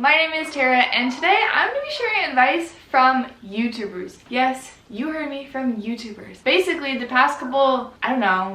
My name is Tara, and today I'm going to be sharing advice from YouTubers. Yes, you heard me, from YouTubers. Basically, the past couple,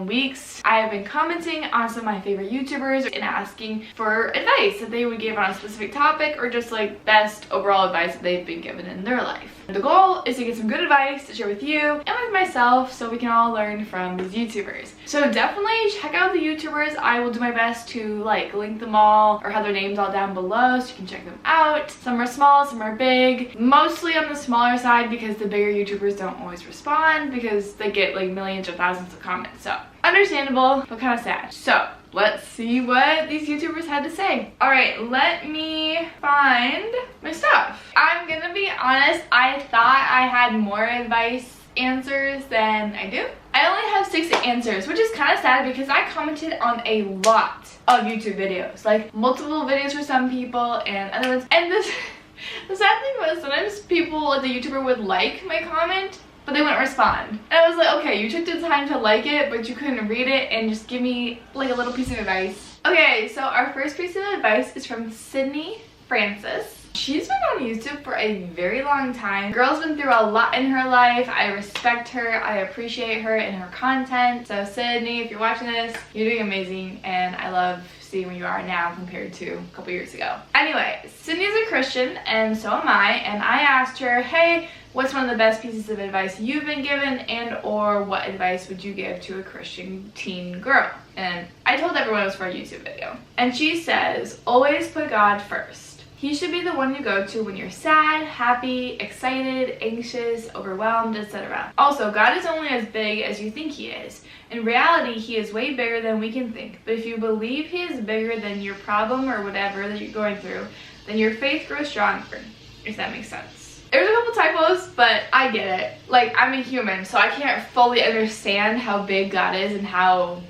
weeks, I have been commenting on some of my favorite YouTubers and asking for advice that they would give on a specific topic or just like best overall advice that they've been given in their life. The goal is to get some good advice to share with you and with myself so we can all learn from these YouTubers. So definitely check out the YouTubers. I will do my best to link them all or have their names all down below so you can check them out. Some are small, some are big. Mostly on the smaller side because the bigger YouTubers don't always respond because they get millions or thousands of comments. So understandable, but kind of sad. So let's see what these YouTubers had to say. All right, let me find my stuff. I'm gonna be honest, I thought I had more advice answers than I do. I only have 6 answers, which is kind of sad because I commented on a lot of YouTube videos, multiple videos for some people and other ones. And the sad thing was sometimes people, the YouTuber would like my comment, but they wouldn't respond. And I was like, okay, you took the time to like it, but you couldn't read it and just give me a little piece of advice. Okay, so our first piece of advice is from Sydney Francis. She's been on YouTube for a very long time. Girl's been through a lot in her life. I respect her, I appreciate her and her content. So Sydney, if you're watching this, you're doing amazing and I love seeing where you are now compared to a couple years ago. Anyway, Sydney's a Christian and so am I, and I asked her, hey, what's one of the best pieces of advice you've been given, and or what advice would you give to a Christian teen girl? And I told everyone it was for a YouTube video. And she says, always put God first. He should be the one you go to when you're sad, happy, excited, anxious, overwhelmed, etc. Also, God is only as big as you think he is. In reality, he is way bigger than we can think. But if you believe he is bigger than your problem or whatever that you're going through, then your faith grows stronger, if that makes sense. There's a couple typos, but I get it. I'm a human, so I can't fully understand how big God is and how,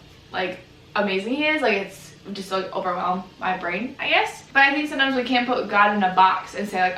amazing he is. It's just overwhelm my brain, I guess. But I think sometimes we can't put God in a box and say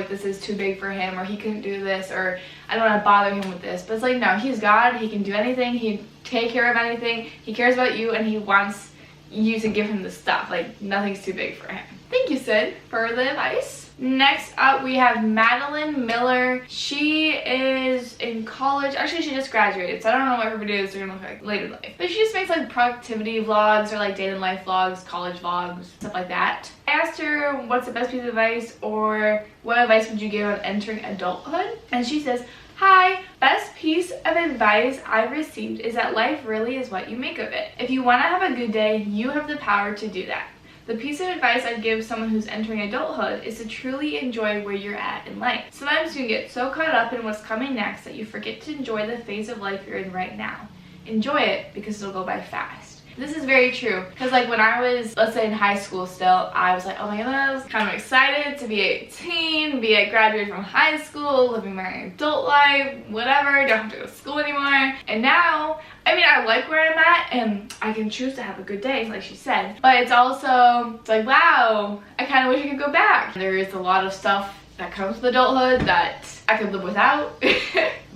this is too big for him, or he couldn't do this, or I don't want to bother him with this. But it's no, he's God, he can do anything, he can take care of anything, he cares about you, and he wants you to give him the stuff. Nothing's too big for him. Thank you, Sid, for the advice. Next up, we have Madilyn Miller. She is in college. Actually, she just graduated, so I don't know what her videos are gonna look like later in life. But she just makes productivity vlogs or day in life vlogs, college vlogs, stuff like that. I asked her what's the best piece of advice or what advice would you give on entering adulthood? And she says, hi, best piece of advice I've received is that life really is what you make of it. If you want to have a good day, you have the power to do that. The piece of advice I'd give someone who's entering adulthood is to truly enjoy where you're at in life. Sometimes you get so caught up in what's coming next that you forget to enjoy the phase of life you're in right now. Enjoy it because it'll go by fast. This is very true because when I was, let's say in high school still, I was oh my goodness, kind of excited to be 18, graduated from high school, living my adult life, whatever, don't have to go to school anymore. And now, I like where I'm at and I can choose to have a good day, like she said. But it's also, wow, I kind of wish I could go back. There is a lot of stuff that comes with adulthood that I could live without,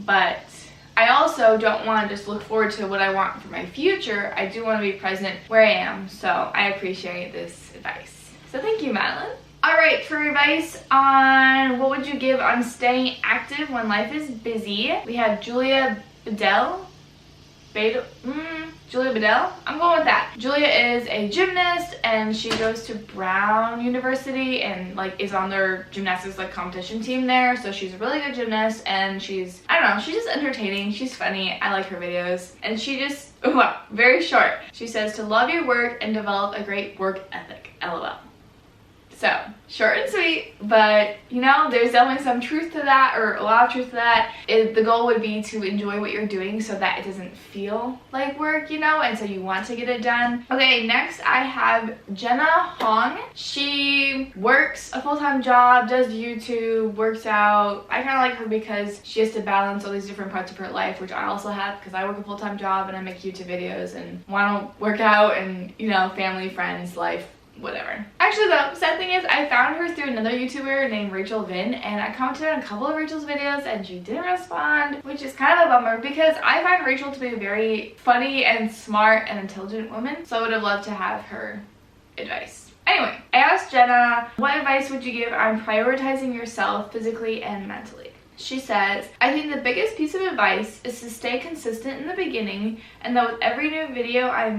but I also don't want to just look forward to what I want for my future. I do want to be present where I am, so I appreciate this advice. So thank you, Madilyn. Alright, for advice on what would you give on staying active when life is busy, we have Julia Bedell. Julia Bedell? I'm going with that. Julia is a gymnast and she goes to Brown University and is on their gymnastics competition team there. So she's a really good gymnast and she's, she's just entertaining. She's funny. I like her videos. And she just, very short. She says to love your work and develop a great work ethic. LOL. So, short and sweet, but there's definitely some truth to that, or a lot of truth to that. The goal would be to enjoy what you're doing so that it doesn't feel like work, and so you want to get it done. Okay, next I have Jenna Hong. She works a full-time job, does YouTube, works out. I kind of like her because she has to balance all these different parts of her life, which I also have because I work a full-time job and I make YouTube videos and want to work out and, family, friends, life, whatever. Actually, the sad thing is I found her through another YouTuber named Rachel Vin, and I commented on a couple of Rachel's videos and she didn't respond, which is kind of a bummer because I find Rachel to be a very funny and smart and intelligent woman, so I would have loved to have her advice. Anyway, I asked Jenna, what advice would you give on prioritizing yourself physically and mentally? She says, I think the biggest piece of advice is to stay consistent in the beginning, and that with every new video I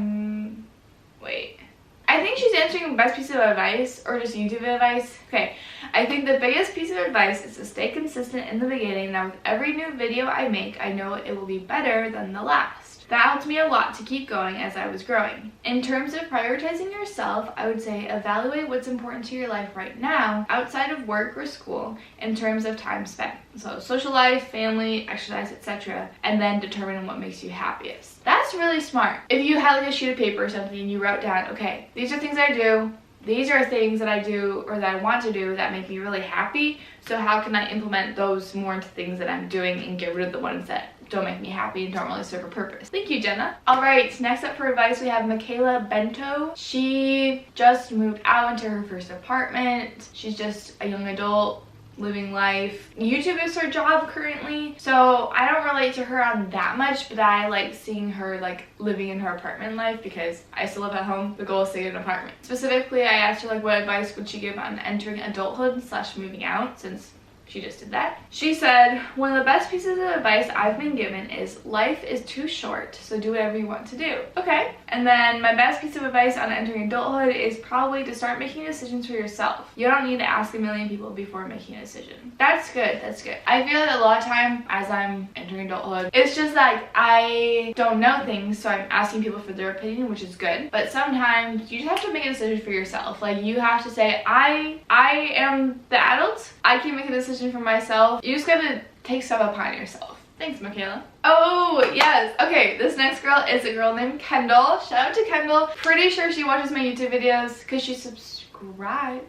think she's answering the best piece of advice, or just YouTube advice. Okay, I think the biggest piece of advice is to stay consistent in the beginning. Now with every new video I make, I know it will be better than the last. That helped me a lot to keep going as I was growing. In terms of prioritizing yourself, I would say evaluate what's important to your life right now, outside of work or school, in terms of time spent. So social life, family, exercise, etc. And then determine what makes you happiest. That's really smart. If you had like a sheet of paper or something and you wrote down, okay, these are things I do, these are things that I do or that I want to do that make me really happy, so how can I implement those more into things that I'm doing and get rid of the ones that don't make me happy and don't really serve a purpose. Thank you, Jenna. Alright, next up for advice we have Michaela Bento. She just moved out into her first apartment. She's just a young adult living life. YouTube is her job currently, so I don't relate to her on that much, but I like seeing her like living in her apartment life because I still live at home. The goal is to get an apartment. Specifically, I asked her like what advice would she give on entering adulthood / moving out, since she just did that. She said, one of the best pieces of advice I've been given is life is too short, so do whatever you want to do. Okay. And then my best piece of advice on entering adulthood is probably to start making decisions for yourself. You don't need to ask a million people before making a decision. That's good. That's good. I feel that a lot of time as I'm entering adulthood, it's just like I don't know things, so I'm asking people for their opinion, which is good. But sometimes you just have to make a decision for yourself. Like you have to say, I am the adult. I can make a decision for myself. You just gotta take stuff upon yourself. Thanks, Michaela. Oh, yes. Okay, this next girl is a girl named Kendall. Shout out to Kendall. Pretty sure she watches my YouTube videos because she subscribed.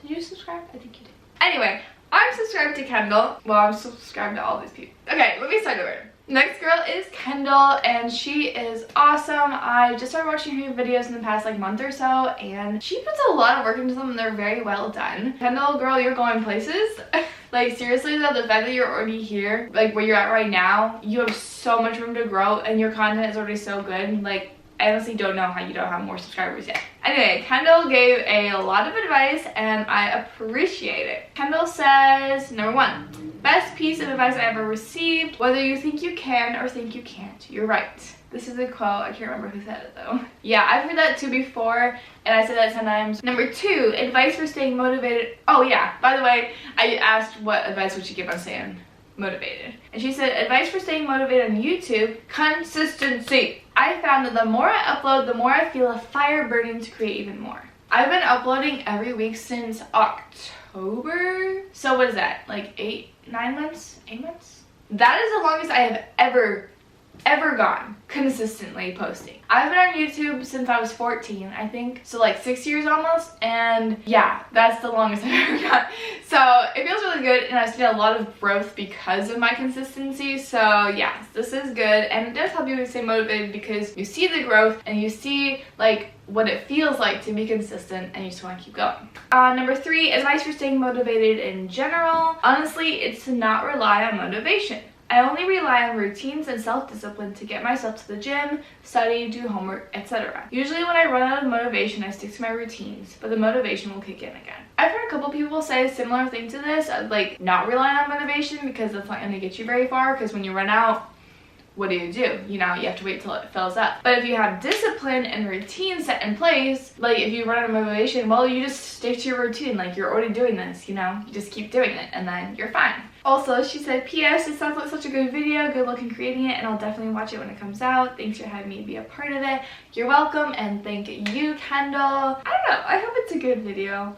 Did you subscribe? I think you did. Anyway, I'm subscribed to Kendall. Well, I'm subscribed to all these people. Okay, let me start over. Next girl is Kendall, and she is awesome. I just started watching her videos in the past like month or so, and she puts a lot of work into them and they're very well done. Kendall, girl, you're going places. Like seriously though, the fact that you're already here, like where you're at right now, you have so much room to grow and your content is already so good. Like I honestly don't know how you don't have more subscribers yet. Anyway, Kendall gave a lot of advice and I appreciate it. Kendall says, number 1, best piece of advice I ever received, whether you think you can or think you can't, you're right. This is a quote, I can't remember who said it though. Yeah, I've heard that too before, and I say that sometimes. Number 2, advice for staying motivated. Oh yeah, by the way, I asked what advice would she give on staying motivated. And she said, advice for staying motivated on YouTube, consistency. I found that the more I upload, the more I feel a fire burning to create even more. I've been uploading every week since October. So what is that? Like 9 months? 8 months? That is the longest I have ever gone consistently posting. I've been on YouTube since I was 14, I think, so like 6 years almost, and yeah, that's the longest I've ever gone. So it feels really good, and I've seen a lot of growth because of my consistency. So yeah, this is good, and it does help you stay motivated because you see the growth and you see like what it feels like to be consistent, and you just want to keep going. Number 3, advice for staying motivated in general. Honestly, it's to not rely on motivation. I only rely on routines and self-discipline to get myself to the gym, study, do homework, etc. Usually when I run out of motivation, I stick to my routines, but the motivation will kick in again. I've heard a couple people say a similar thing to this, like not relying on motivation, because that's not going to get you very far, because when you run out, what do? You know, you have to wait till it fills up. But if you have discipline and routine set in place, like if you run out of motivation, well, you just stick to your routine. Like you're already doing this, you know, you just keep doing it and then you're fine. Also, she said, P.S. it sounds like such a good video. Good luck in creating it, and I'll definitely watch it when it comes out. Thanks for having me be a part of it. You're welcome, and thank you, Kendall. I don't know. I hope it's a good video.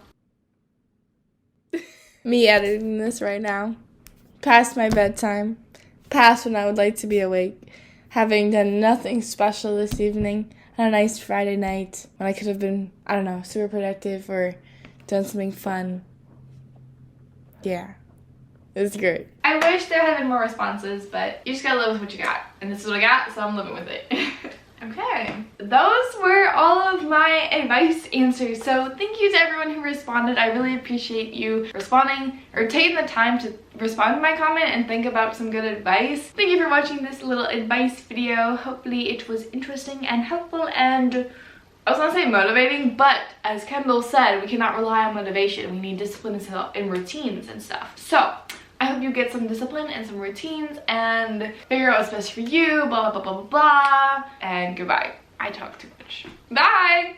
Me editing this right now. Past my bedtime. Past when I would like to be awake. Having done nothing special this evening on a nice Friday night when I could have been, I don't know, super productive or done something fun. Yeah. It was great. I wish there had been more responses, but you just gotta live with what you got. And this is what I got, so I'm living with it. Okay. Those were all of my advice answers. So thank you to everyone who responded. I really appreciate you responding or taking the time to respond to my comment and think about some good advice. Thank you for watching this little advice video. Hopefully it was interesting and helpful, and I was gonna say motivating, but as Kendall said, we cannot rely on motivation. We need discipline and routines and stuff. So I hope you get some discipline and some routines and figure out what's best for you, blah, blah, blah, blah, blah, blah. And goodbye. I talk too much. Bye!